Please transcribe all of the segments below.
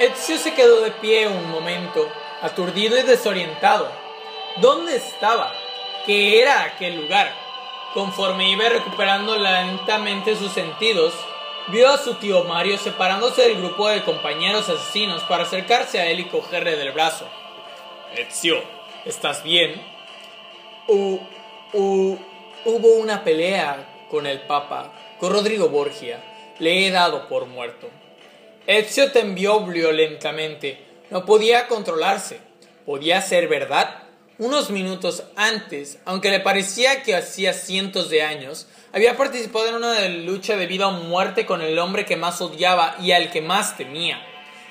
Ezio se quedó de pie un momento, aturdido y desorientado. ¿Dónde estaba? ¿Qué era aquel lugar? Conforme iba recuperando lentamente sus sentidos, vio a su tío Mario separándose del grupo de compañeros asesinos para acercarse a él y cogerle del brazo. Ezio, ¿estás bien? Hubo una pelea con el Papa, con Rodrigo Borgia. Le he dado por muerto. Ezio tembló violentamente. No podía controlarse. ¿Podía ser verdad? Unos minutos antes, aunque le parecía que hacía cientos de años, había participado en una lucha de vida o muerte con el hombre que más odiaba y al que más temía,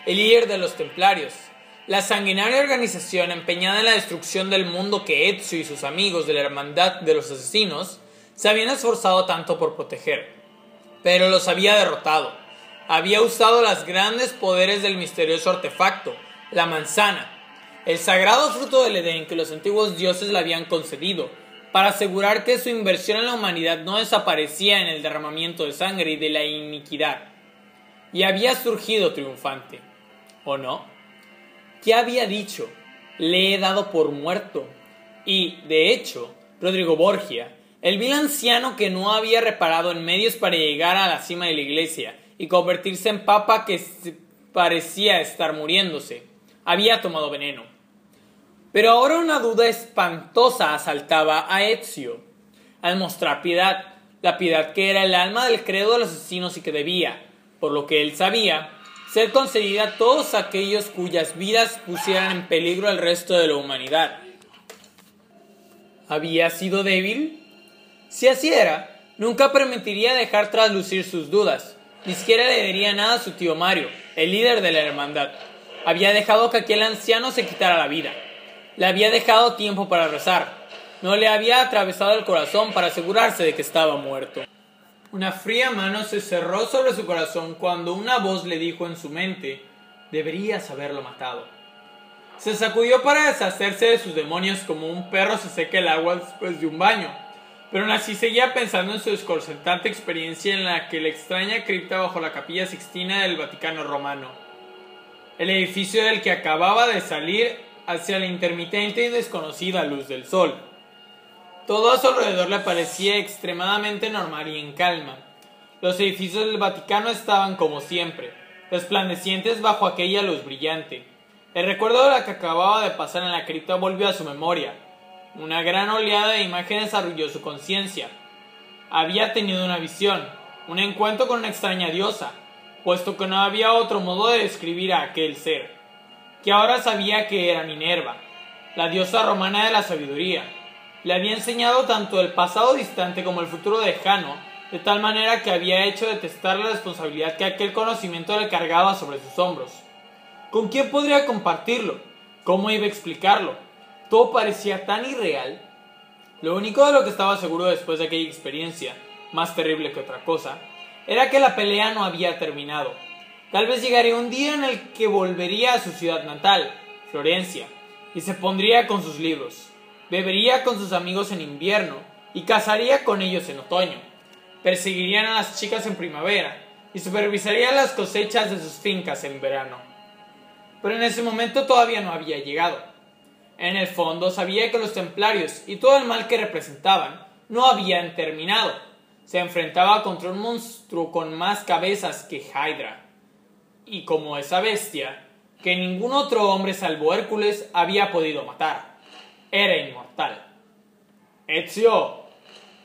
el líder de los Templarios, la sanguinaria organización empeñada en la destrucción del mundo que Ezio y sus amigos de la Hermandad de los Asesinos se habían esforzado tanto por proteger. Pero los había derrotado. Había usado los grandes poderes del misterioso artefacto, la manzana, el sagrado fruto del Edén que los antiguos dioses le habían concedido, para asegurar que su inversión en la humanidad no desaparecía en el derramamiento de sangre y de la iniquidad. Y había surgido triunfante. ¿O no? ¿Qué había dicho? Le he dado por muerto. Y, de hecho, Rodrigo Borgia, el vil anciano que no había reparado en medios para llegar a la cima de la iglesia y convertirse en papa que parecía estar muriéndose, había tomado veneno. Pero ahora una duda espantosa asaltaba a Ezio. Al mostrar piedad, la piedad que era el alma del credo de los asesinos y que debía, por lo que él sabía, ser concedida a todos aquellos cuyas vidas pusieran en peligro al resto de la humanidad. ¿Había sido débil? Si así era, nunca permitiría dejar traslucir sus dudas. Ni siquiera le diría nada a su tío Mario, el líder de la hermandad. Había dejado que aquel anciano se quitara la vida. Le había dejado tiempo para rezar. No le había atravesado el corazón para asegurarse de que estaba muerto. Una fría mano se cerró sobre su corazón cuando una voz le dijo en su mente: deberías haberlo matado. Se sacudió para deshacerse de sus demonios como un perro se seca el agua después de un baño. Pero aún así seguía pensando en su desconcertante experiencia en la extraña cripta bajo la Capilla Sixtina del Vaticano Romano. El edificio del que acababa de salir hacia la intermitente y desconocida luz del sol. Todo a su alrededor le parecía extremadamente normal y en calma. Los edificios del Vaticano estaban como siempre, resplandecientes bajo aquella luz brillante. El recuerdo de lo que acababa de pasar en la cripta volvió a su memoria. Una gran oleada de imágenes arrulló su conciencia. Había tenido una visión, un encuentro con una extraña diosa, puesto que no había otro modo de describir a aquel ser, que ahora sabía que era Minerva, la diosa romana de la sabiduría. Le había enseñado tanto el pasado distante como el futuro lejano, de tal manera que había hecho detestar la responsabilidad que aquel conocimiento le cargaba sobre sus hombros. ¿Con quién podría compartirlo? ¿Cómo iba a explicarlo? Todo parecía tan irreal. Lo único de lo que estaba seguro después de aquella experiencia, más terrible que otra cosa, era que la pelea no había terminado. Tal vez llegaría un día en el que volvería a su ciudad natal, Florencia, y se pondría con sus libros, bebería con sus amigos en invierno y cazaría con ellos en otoño. Perseguirían a las chicas en primavera y supervisaría las cosechas de sus fincas en verano. Pero en ese momento todavía no había llegado. En el fondo sabía que los templarios y todo el mal que representaban no habían terminado. Se enfrentaba contra un monstruo con más cabezas que Hydra. Y como esa bestia, que ningún otro hombre salvo Hércules había podido matar. Era inmortal. ¡Ezio!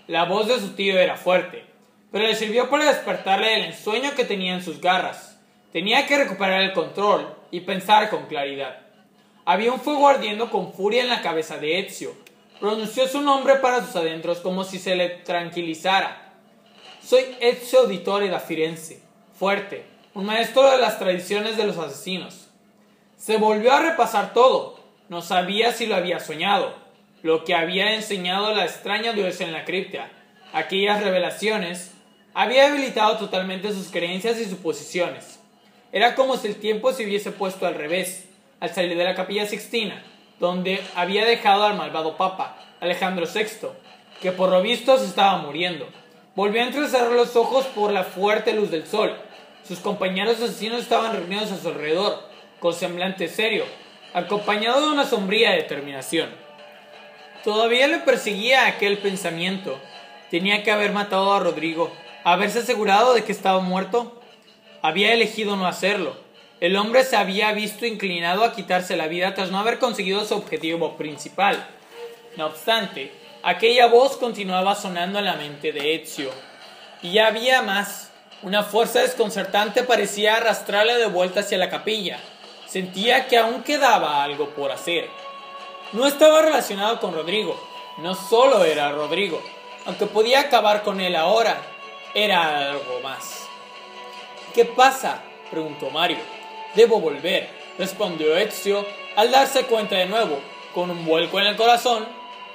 La voz de su tío era fuerte, pero le sirvió para despertarle del ensueño que tenía en sus garras. Tenía que recuperar el control y pensar con claridad. Había un fuego ardiendo con furia en la cabeza de Ezio. Pronunció su nombre para sus adentros como si se le tranquilizara. Soy Ezio Auditore da Firenze, fuerte, un maestro de las tradiciones de los asesinos. Se volvió a repasar todo. No sabía si lo había soñado, lo que había enseñado la extraña diosa en la cripta. Aquellas revelaciones había debilitado totalmente sus creencias y suposiciones. Era como si el tiempo se hubiese puesto al revés. Al salir de la Capilla Sixtina, donde había dejado al malvado Papa, Alejandro VI, que por lo visto se estaba muriendo. Volvió a entrecerrar los ojos por la fuerte luz del sol. Sus compañeros asesinos estaban reunidos a su alrededor, con semblante serio, acompañado de una sombría determinación. Todavía le perseguía aquel pensamiento. Tenía que haber matado a Rodrigo, haberse asegurado de que estaba muerto. Había elegido no hacerlo. El hombre se había visto inclinado a quitarse la vida tras no haber conseguido su objetivo principal. No obstante, aquella voz continuaba sonando en la mente de Ezio. Y había más. Una fuerza desconcertante parecía arrastrarle de vuelta hacia la capilla. Sentía que aún quedaba algo por hacer. No estaba relacionado con Rodrigo. No solo era Rodrigo. Aunque podía acabar con él ahora, era algo más. ¿Qué pasa?, preguntó Mario. Debo volver, respondió Ezio al darse cuenta de nuevo, con un vuelco en el corazón,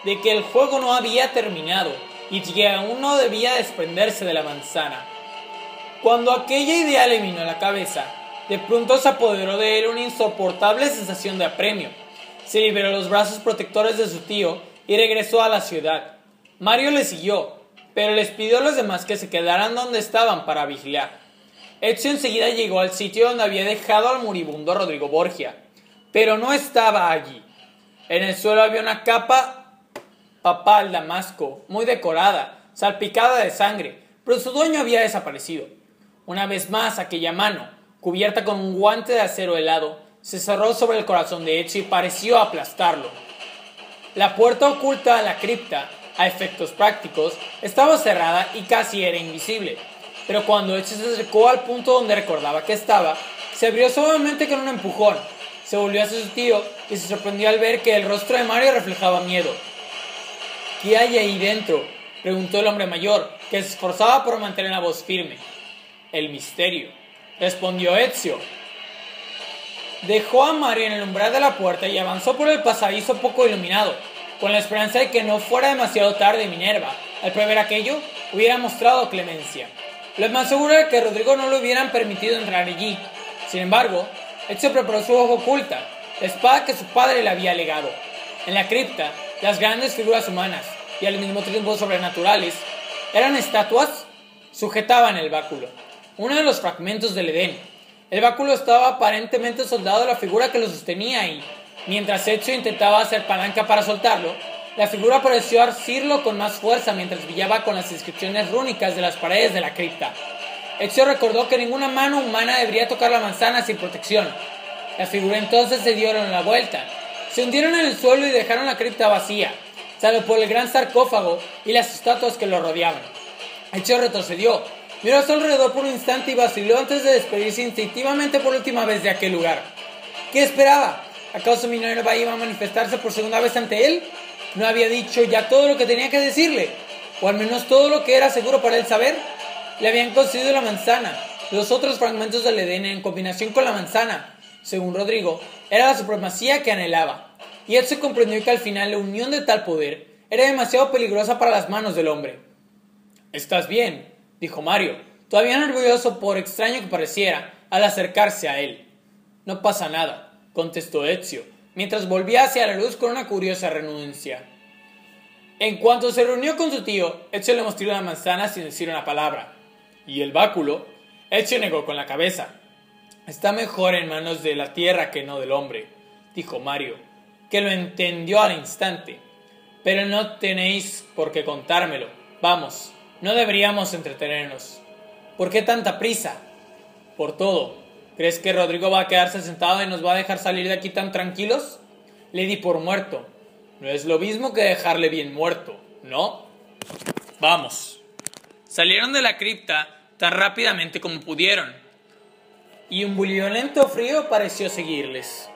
de que el juego no había terminado y que aún no debía desprenderse de la manzana. Cuando aquella idea le vino a la cabeza, de pronto se apoderó de él una insoportable sensación de apremio. Se liberó los brazos protectores de su tío y regresó a la ciudad. Mario le siguió, pero les pidió a los demás que se quedaran donde estaban para vigilar. Ezio enseguida llegó al sitio donde había dejado al moribundo Rodrigo Borgia, pero no estaba allí. En el suelo había una capa papal damasco, muy decorada, salpicada de sangre, pero su dueño había desaparecido. Una vez más, aquella mano, cubierta con un guante de acero helado, se cerró sobre el corazón de Ezio y pareció aplastarlo. La puerta oculta a la cripta, a efectos prácticos, estaba cerrada y casi era invisible. Pero cuando Ezio se acercó al punto donde recordaba que estaba, se abrió suavemente con un empujón. Se volvió hacia su tío y se sorprendió al ver que el rostro de Mario reflejaba miedo. ¿Qué hay ahí dentro?, preguntó el hombre mayor, que se esforzaba por mantener la voz firme. El misterio, respondió Ezio. Dejó a Mario en el umbral de la puerta y avanzó por el pasadizo poco iluminado, con la esperanza de que no fuera demasiado tarde Minerva, al prever aquello, hubiera mostrado clemencia. Lo más seguro era que a Rodrigo no le hubieran permitido entrar allí. Sin embargo, Ezio preparó su hoja oculta, la espada que su padre le había legado. En la cripta, las grandes figuras humanas, y al mismo tiempo sobrenaturales, eran estatuas, sujetaban el báculo, uno de los fragmentos del Edén. El báculo estaba aparentemente soldado a la figura que lo sostenía y, mientras Ezio intentaba hacer palanca para soltarlo, la figura pareció asirlo con más fuerza mientras brillaba con las inscripciones rúnicas de las paredes de la cripta. Ezio recordó que ninguna mano humana debería tocar la manzana sin protección. La figura entonces se dieron la vuelta. Se hundieron en el suelo y dejaron la cripta vacía, salvo por el gran sarcófago y las estatuas que lo rodeaban. Ezio retrocedió, miró a su alrededor por un instante y vaciló antes de despedirse instintivamente por última vez de aquel lugar. ¿Qué esperaba? ¿Acaso Minerva iba a manifestarse por segunda vez ante él? ¿No había dicho ya todo lo que tenía que decirle? ¿O al menos todo lo que era seguro para él saber? Le habían concedido la manzana. Los otros fragmentos del Edén en combinación con la manzana, según Rodrigo, era la supremacía que anhelaba. Y él se comprendió que al final la unión de tal poder era demasiado peligrosa para las manos del hombre. «¿Estás bien?», dijo Mario, todavía nervioso por extraño que pareciera, al acercarse a él. «No pasa nada», contestó Ezio, mientras volvía hacia la luz con una curiosa renuencia. En cuanto se reunió con su tío, Ezio le mostró la manzana sin decir una palabra. ¿Y el báculo? Ezio negó con la cabeza. «Está mejor en manos de la tierra que no del hombre», dijo Mario, que lo entendió al instante. «Pero no tenéis por qué contármelo. Vamos, no deberíamos entretenernos». «¿Por qué tanta prisa?» «Por todo. ¿Crees que Rodrigo va a quedarse sentado y nos va a dejar salir de aquí tan tranquilos?» «Le di por muerto». «No es lo mismo que dejarle bien muerto, ¿no?» «Vamos». Salieron de la cripta tan rápidamente como pudieron, y un violento frío pareció seguirles.